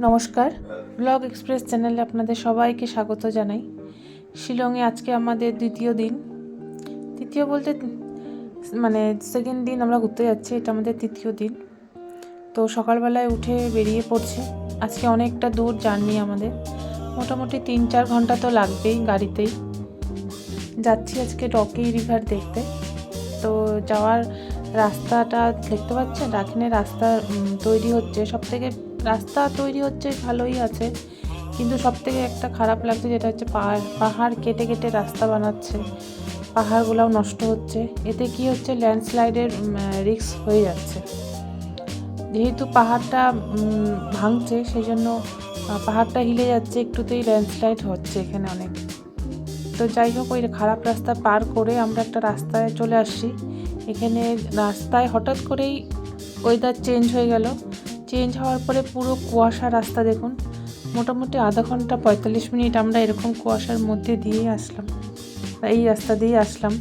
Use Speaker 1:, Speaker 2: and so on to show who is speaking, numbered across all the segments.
Speaker 1: নমস্কার, blog express চ্যানেলে আপনাদের সবাইকে স্বাগত জানাই। শিলংয়ে আজকে আমাদের দ্বিতীয় বলতে সেকেন্ড দিন আমরা ঘুরতে যাচ্ছি। এটা আমাদের তৃতীয় দিন। তো সকালবেলায় উঠে বেরিয়ে পড়ছি। আজকে অনেকটা দূর জার্নি আমাদের, মোটামুটি 3-4 ঘন্টা তো লাগবেই গাড়িতেই। যাচ্ছি আজকে রকি রিভার দেখতে। তো যাওয়ার রাস্তাটা দেখতে পাচ্ছেন, এখানে রাস্তা তৈরি হচ্ছে। রাস্তা তৈরি হচ্ছে ভালোই আছে, কিন্তু সবথেকে একটা খারাপ লাগছে যেটা হচ্ছে পাহাড় কেটে কেটে রাস্তা বানাচ্ছে, পাহাড়গুলোও নষ্ট হচ্ছে। এতে কি হচ্ছে, ল্যান্ডস্লাইডের রিস্ক হয়ে যাচ্ছে। যেহেতু পাহাড়টা ভাঙছে, সেই জন্য পাহাড়টা হিলে যাচ্ছে, একটুতেই ল্যান্ডস্লাইড হচ্ছে এখানে অনেক। তো যাই হোক, ওই খারাপ রাস্তা পার করে আমরা একটা রাস্তায় চলে আসছি। এখানে রাস্তায় হঠাৎ করেই ওয়েদার চেঞ্জ হয়ে গেল। চেঞ্জ হওয়ার পরে পুরো কুয়াশা রাস্তা দেখুন। মোটামুটি আধা ঘন্টা 45 মিনিট আমরা এরকম কুয়াশার মধ্যে দিয়ে আসলাম, এই রাস্তা দিয়ে আসলাম।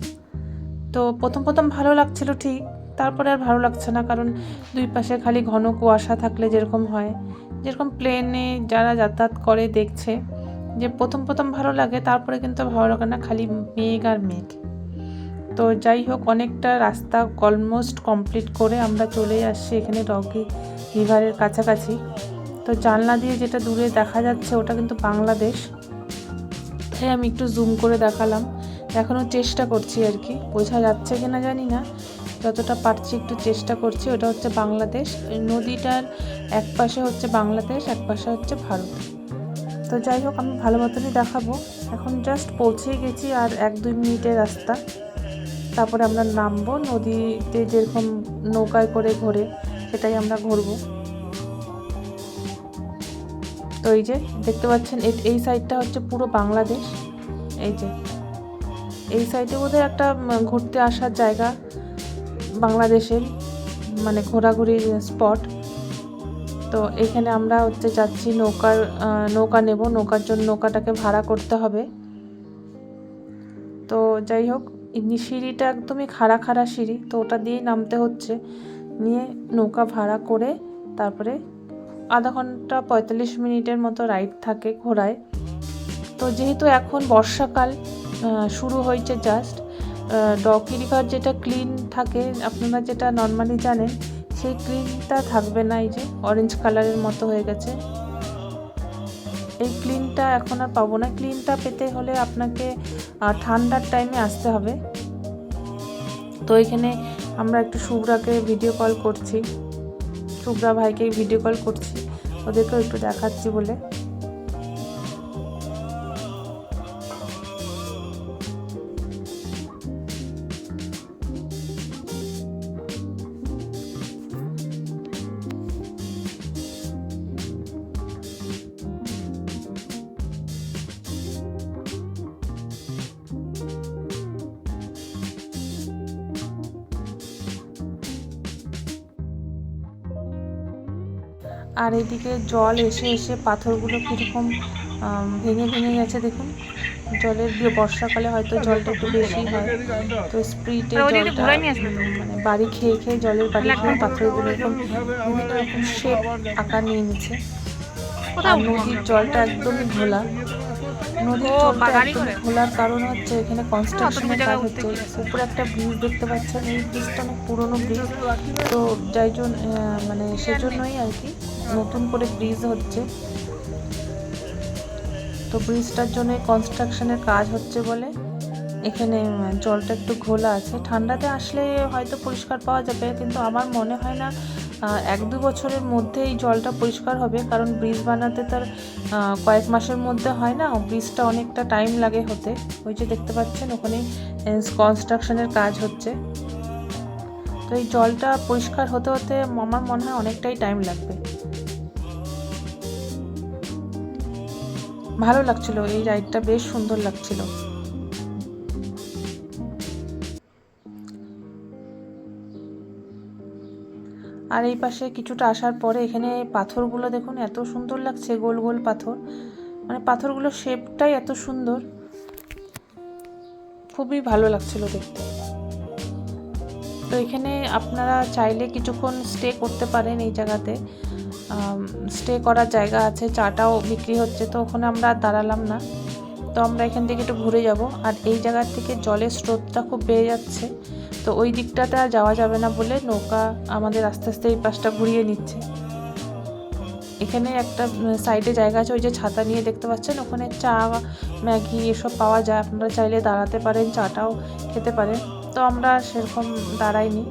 Speaker 1: তো প্রথম ভালো লাগছিল ঠিক, তারপরে আর ভালো লাগছে না, কারণ দুই পাশে খালি ঘন কুয়াশা থাকলে যেরকম হয়, যেরকম প্লেনে যারা যাতায়াত করে দেখছে যে প্রথম ভালো লাগে, তারপরে কিন্তু ভালো লাগে না, খালি মেঘ আর মেঘ। তো যাই হোক, অনেকটা রাস্তা অলমোস্ট কমপ্লিট করে আমরা চলে আসছি এখানে রকি রিভারের কাছাকাছি। তো জানলা দিয়ে যেটা দূরে দেখা যাচ্ছে ওটা কিন্তু বাংলাদেশ। তাই আমি একটু জুম করে দেখানোর চেষ্টা করছি আর কি, বোঝা যাচ্ছে কিনা জানি না, যতটা পারছি একটু চেষ্টা করছি। ওটা হচ্ছে বাংলাদেশ, নদীটার এক পাশে হচ্ছে বাংলাদেশ, এক পাশে হচ্ছে ভারত। তো যাই হোক, আমি ভালো মতনই দেখাবো। এখন জাস্ট পৌঁছেই গেছি, আর 1-2 মিনিটের রাস্তা, তারপরে আমরা নামবো। নদীতে যেরকম নৌকায় করে ঘোরে, সেটাই আমরা ঘুরবো। তো এই যে দেখতে পাচ্ছেন, এই সাইডটা হচ্ছে পুরো বাংলাদেশ। এই যে এই সাইডে ওদের একটা ঘুরতে আসার জায়গা, বাংলাদেশের ঘোরাঘুরির স্পট। তো এখানে আমরা যাচ্ছি নৌকা নেব, নৌকার জন্য নৌকাটাকে ভাড়া করতে হবে। তো যাই হোক, সিঁড়িটা একদমই খাড়া সিঁড়ি, তো ওটা দিয়েই নামতে হচ্ছে। নিয়ে নৌকা ভাড়া করে তারপরে আধা ঘন্টা 45 মিনিটের মতো রাইড থাকে ঘোড়ায়। তো যেহেতু এখন বর্ষাকাল শুরু হয়েছে জাস্ট, রকি রিভার যেটা ক্লিন থাকে, আপনারা যেটা নর্মালি জানেন, সেই ক্লিনটা থাকবে না। এই যে অরেঞ্জ কালারের মতো হয়ে গেছে, এই ক্লিনটা এখন আর পাবো না। ক্লিনটা পেতে হলে আপনাকে ঠান্ডার টাইমে আসতে হবে। তো এখানে আমরা একটু শুভ্রা ভাইকে ভিডিও কল করছি, ওদেরকেও একটু দেখাচ্ছি বলে। আর এদিকে জল এসে এসে পাথরগুলো কীরকম ভেঙে গেছে দেখুন। বর্ষাকালে হয়তো জলটা একটু বেশি হয়, তো স্প্রিটে জলটা বাড়ি খেয়ে জলের বাড়ি খেয়ে পাথরগুলো এরকম বিভিন্ন রকম শেপ আকার নিয়ে নিচ্ছে। আর নদীর জলটা একদমই ঘোলা। ঘোলার কারণ হচ্ছে এখানে কনস্ট্রাকশনের কাজ হচ্ছে। উপরে একটা ব্রিজ দেখতে পাচ্ছেন, এই ব্রিজটা অনেক পুরনো ব্রিজ, তো সেজন্যই আর কি নতুন করে ব্রিজ হচ্ছে। তো ব্রিজটার জন্য কনস্ট্রাকশনের কাজ হচ্ছে বলে এখানে জলটা একটু ঘোলা আছে। ঠান্ডাতে আসলে হয়তো পরিষ্কার পাওয়া যাবে, কিন্তু আমার মনে হয় না 1-2 বছরের মধ্যে এই জলটা পরিষ্কার হবে, কারণ ব্রিজ বানাতে তার কয়েক মাসের মধ্যে হয় না, ব্রিজটা অনেকটা টাইম লাগে হতে। ওই যে দেখতে পাচ্ছেন ওখানে কনস্ট্রাকশনের কাজ হচ্ছে। তো এই জলটা পরিষ্কার হতে আমার মনে হয় অনেকটাই টাইম লাগবে। ভালো লাগছিল, এই রাইডটা বেশ সুন্দর লাগছিল। আর এই পাশে কিছুটা আসার পরে এখানে পাথরগুলো দেখুন, এত সুন্দর লাগছে, গোল গোল পাথর, পাথরগুলোর শেপটাই এত সুন্দর, খুবই ভালো লাগছিল দেখতে। তো এখানে আপনারা চাইলে কিছুক্ষণ স্টে করতে পারেন এই জায়গাতে। স্টে করার জায়গা আছে, চাটাও বিক্রি হচ্ছে, তো ওখানে আমরা আর দাঁড়ালাম না। তো আমরা এখান থেকে একটু ঘুরে যাব। আর এই জায়গার থেকে জলের স্রোতটা খুব বেড়ে যাচ্ছে, তো ওই দিকটাতে আর যাওয়া যাবে না বলে নৌকা আমাদের আস্তে আস্তে এই পাশটা ঘুরিয়ে নিচ্ছে। এখানে একটা সাইডে জায়গা আছে, ওই যে ছাতা নিয়ে দেখতে পাচ্ছেন, ওখানে চা ম্যাগি এসব পাওয়া যায়, আপনারা চাইলে দাঁড়াতে পারেন, চাটাও খেতে পারেন। তো আমরা সেরকম দাঁড়াইনি।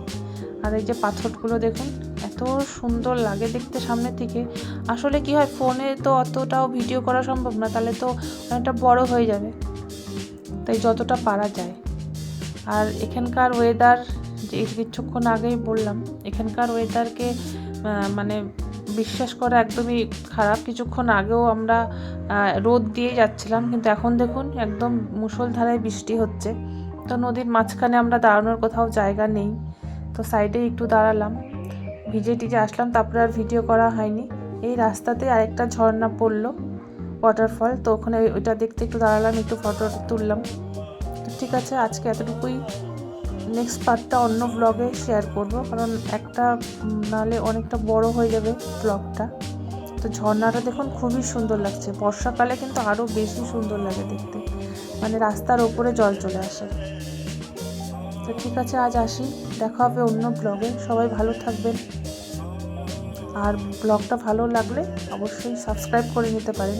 Speaker 1: আর এই যে পাথরগুলো দেখুন, এত সুন্দর লাগে দেখতে সামনের থেকে। আসলে কি হয়, ফোনে তো অতটাও ভিডিও করা সম্ভব না, তাহলে তো অনেকটা বড় হয়ে যাবে, তাই যতটা পারা যায়। আর এখানকার ওয়েদার, যে কিছুক্ষণ আগেই বললাম, এখানকার ওয়েদারকে মানে বিশ্বাস করা একদমই খারাপ। কিছুক্ষণ আগেও আমরা রোদ দিয়ে যাচ্ছিলাম, কিন্তু এখন দেখুন একদম মুষলধারায় বৃষ্টি হচ্ছে। তো নদীর মাঝখানে আমরা দাঁড়ানোর কোথাও জায়গা নেই, তো সাইডে একটু দাঁড়ালাম, ভিজে টিজে আসলাম, তারপরে আর ভিডিও করা হয়নি। এই রাস্তাতে আরেকটা ঝর্ণা পড়লো, ওয়াটারফল, তো ওখানে ওইটা দেখতে একটু দাঁড়ালাম, একটু ফটো তুললাম। তো ঠিক আছে, আজকে এতটুকুই। নেক্সট পার্টটা অন্য ব্লগে শেয়ার করব, কারণ একটা নাহলে অনেকটা বড় হয়ে যাবে ব্লগটা। তো ঝর্ণাটা দেখুন খুবই সুন্দর লাগছে, বর্ষাকালে কিন্তু আরও বেশি সুন্দর লাগে দেখতে, মানে রাস্তার ওপরে জল চলে আসে। তো ঠিক আছে, আজ আসি, দেখা হবে অন্য ব্লগে। সবাই ভালো থাকবেন, আর ব্লগটা ভালো লাগলে অবশ্যই সাবস্ক্রাইব করে নিতে পারেন।